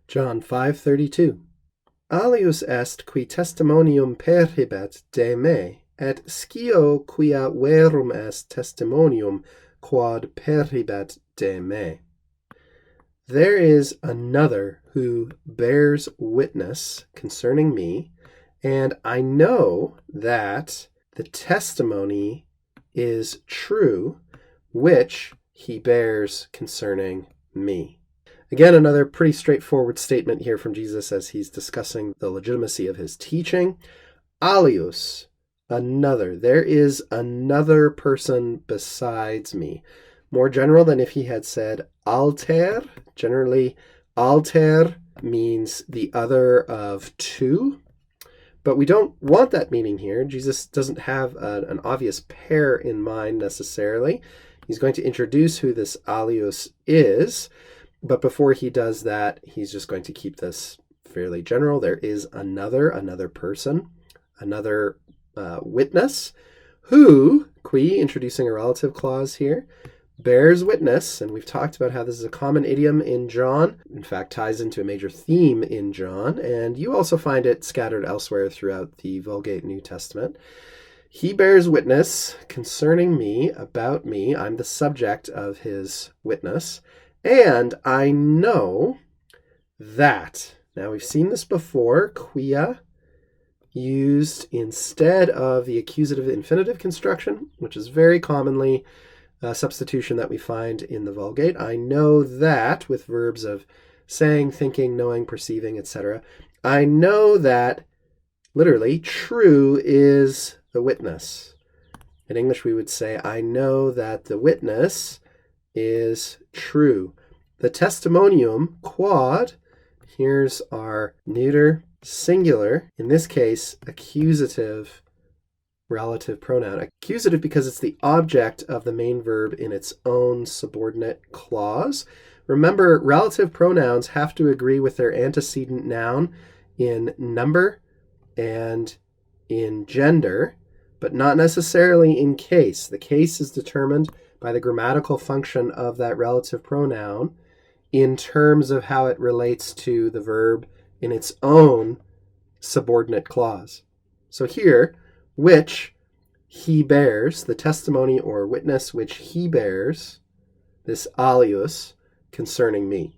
John 5:32. Alius est qui testimonium perhibet de me, et scio quia verum est testimonium quod perhibet de me. There is another who bears witness concerning me, and I know that the testimony is true which he bears concerning me. Again, another pretty straightforward statement here from Jesus as he's discussing the legitimacy of his teaching. Alius, another. There is another person besides me. More general than if he had said alter. Generally, alter means the other of two. But we don't want that meaning here. Jesus doesn't have an obvious pair in mind necessarily. He's going to introduce who this alius is. But before he does that, he's just going to keep this fairly general. There is another person, another witness, who, qui, introducing a relative clause here, bears witness, and we've talked about how this is a common idiom in John, in fact ties into a major theme in John, and you also find it scattered elsewhere throughout the Vulgate New Testament. He bears witness concerning me, about me. I'm the subject of his witness. And I know that, now we've seen this before, quia used instead of the accusative infinitive construction, which is very commonly a substitution that we find in the Vulgate. I know that, with verbs of saying, thinking, knowing, perceiving, etc. I know that, literally, true is the witness. In English we would say, I know that the witness is true. The testimonium, quod, here's our neuter singular, in this case, accusative relative pronoun. Accusative because it's the object of the main verb in its own subordinate clause. Remember, relative pronouns have to agree with their antecedent noun in number and in gender, but not necessarily in case. The case is determined by the grammatical function of that relative pronoun in terms of how it relates to the verb in its own subordinate clause. So here, which he bears, the testimony or witness which he bears, this alius, concerning me.